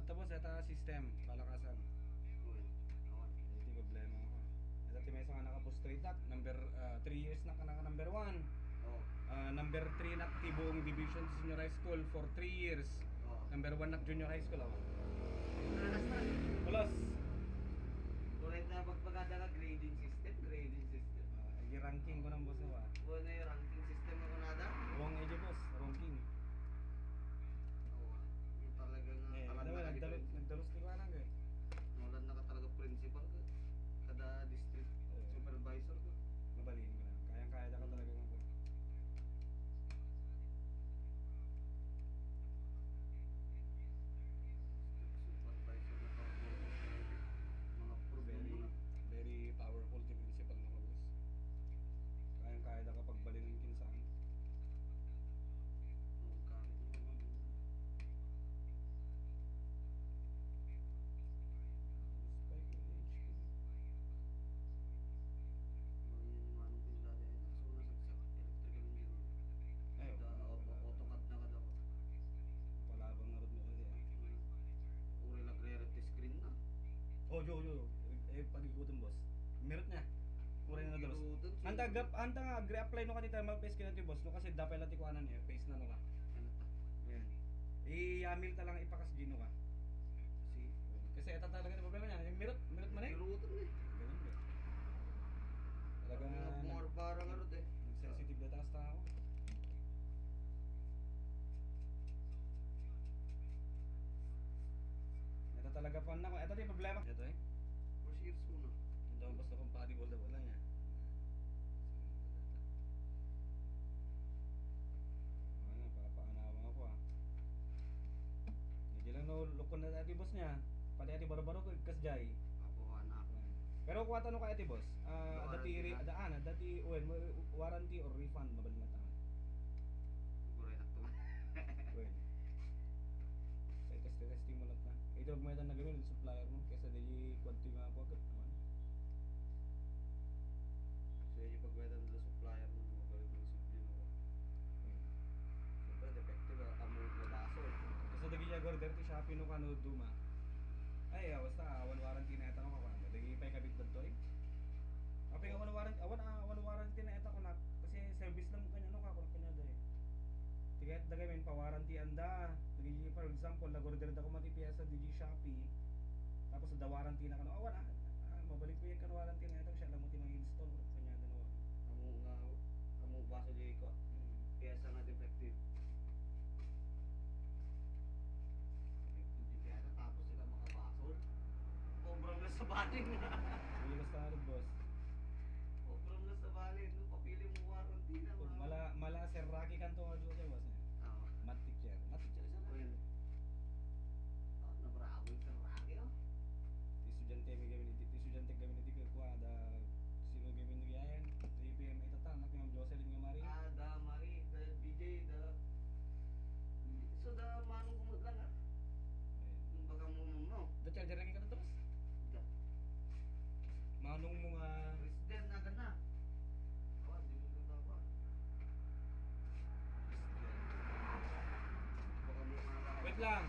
Dapat tapos ito system, palakasan. Ito yung problema ko. Ito may isang naka-post straight up, number 3 years na ka number 1. Number 3 na buong division sa senior high school for 3 years. Number 1 na junior high school ako. Plus. Tulad na pagpagada ka grading system. I-ranking ko ng boss ko ah. Wala na yung ranking system na kunada? Wrong AJ boss, ranking. Oo. Yung talagang Nagdalos ko ka lang eh. Mulan na ka talaga principal ka. Kada district supervisor ka. Mabaliin ko lang. Kayang-kaya ka talaga ng Supervisor na talaga. Mga problema. Very powerful the principal na boss. Kayang-kaya na kapag balin ng kinsan. Oo, kahit naman. Spike with HP. Manong pindada yan. So, nasagsak. Electrical engineer. Ayaw. AutoCAD na ka daw. Palabang na rin mo kasi ah. Uri nagre-red screen na. Oh, yo. Pag-ikutin boss. Merit niya. Kuray na dalos. Anta nga agree-apply no kanita mag-face kinati boss no kasi dapat lati ko anan eh face na no ka. Ano ta? Yan. I-amil ta lang ipakas gino ka. Kasi ito talaga yung problema niya. Yung merit man eh. Irutan eh. Ganun eh. Talaga More parang ano eh. sensitive na taas ta ako. Ito talaga pa na ko. Ito yung problema. Ito eh. 4 years muna. Ito ang basta compatible na wala niya. Ano, papaanawa ako ah. Hindi lang nulukon na ati boss niya. Pati ati baro-baro ko kasjay. Ako anak. Pero kuha tanong ka ati boss. Dati warranty or refund mabalik na tangan. Guray na to. Well. Sa testing mo lang na. Ito mo ito nagawin ng supplier mo kaysa di kwadto nga ako agad naman. So yung pagweda nila supplier mo, magaling mo supplier mo. Siyempre, defective among labaso eh. Kasi dagi niya order ti Shopee no kano duma. Ay, basta awan warranty na ito no ka. Dagi pa kabit dito eh. Kapag awan warranty na ito ko na kasi service lang kanya no ka kanya dai. Tiket dagay men pa warranty anda. Dagi for example, nag-order da ko mati piyesa di Shopee. Tapos da warranty na kano awan mabalik ko yung kan warranty na ito siya lang mo ti mag-install kanya dano. Amo baso di ko. Piyesa na defective. Hindi kaya tapos sila makabasol. Obrang na sa baling. Sige basta boss. Obrang na sa baling. No, papili mo warranty na. Mala Sir Rocky kanto nga dito boss. Mat teacher sa Well, na bravo yung karaki oh. Estudyante kami dito ko ada sino kami nagyayan. 3 PM ito ta nak yung Jocelyn nga mari. Da Mari, da BJ, da so da manong kumot lang ah. Yung baga mo. Da charger lagi ka terus. Da. Manong mo nga President na gana. Oh, di mo ganda pa. Baka mo wait lang.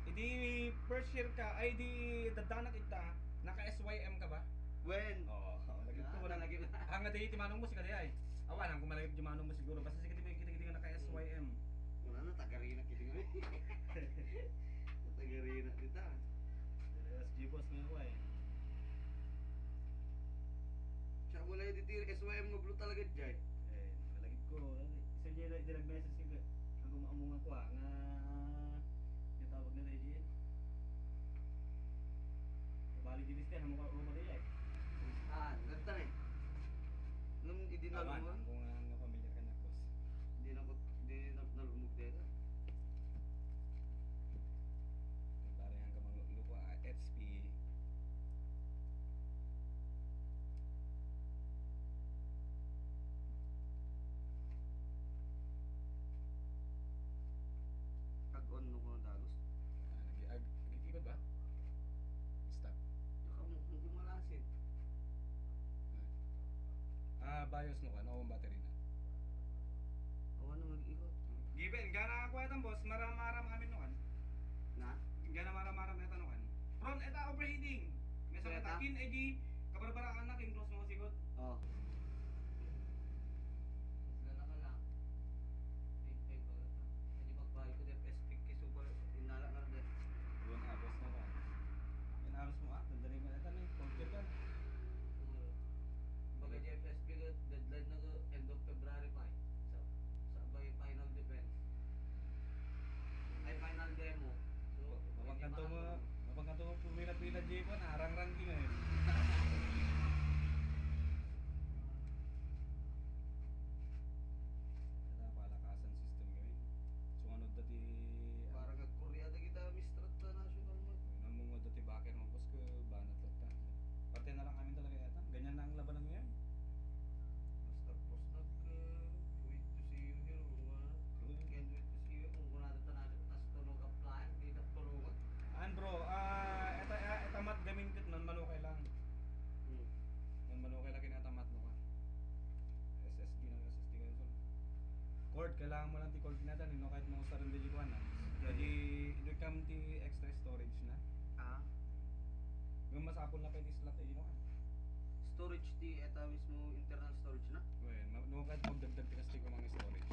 Idi first year ka ay di dadanak ita naka SYM ka ba? When? Oo, lagi ko wala lagi. Hanga di timanong mo si kadi ay. Awan ang kumalagip di manong mo siguro basta sige kita naka SYM. Wala na tagarina kiti nga. Tagarina dita. SG boss nga ko ay. Siya wala yung titir SYM nga blue talaga dyan. Nalagip ko. Isa niya di nag-message siya. Ang gumaamong ako nga yung tawag na Reggie. Bali dinis din mo dia eh. Ganda na eh. Nung idinalo mo, Kung nga pamilya ka na boss. hindi na nalumog dito. Pare hanggang magluko HP. Kag-on nung mga dalos. Nag-ikot ba? Stop. Yung hindi malasit. BIOS no ka, no battery na. Awan na mag-ikot. Given, gana ako itong boss, maram amin no kan. Na? Gana mara-mara na tanungan. From eta overheating. May sa Eta? takin edi kabarbaraan na king close mo sigot. Oh. Isla na ka lang. Pay pa ka. Hindi magbahay ko dahil specific kay super inala ka rin. Buwan abos na ka. Yan abos mo dandali mo eta ni conquer ka. Bagay di FSP ko deadline na ko end of February pa. Sa bay final defense. Ay final demo. So, Mapangkanto mo pumila-pila di ko na arang ranking ngayon. Ada palakasan system ngayon. Sunganod dati Parang nag-Korea na kita mistrat na national mo. namungod dati bakit mo boss ko banat ta. Parte na lang amin talaga yata. Ganyan na ang labanan ngayon. Basta post wait to see you here. Can't wait to see you kung kunada tanado tas tulog apply di na tulungan. Bro, eta mat gamin kit non manukay lang. Non manukay lang kinata mat no ka. SSD na SSD ka so. Cord kailangan mo lang ti cord kinata nino kahit mo sa rin di kuan na. Jadi ito kam ti extra storage na. Ah. Yung masapol na pwede slot ay no. Storage di eta mismo internal storage na. Well, no kahit mo dagdag ti kasi ko mga storage.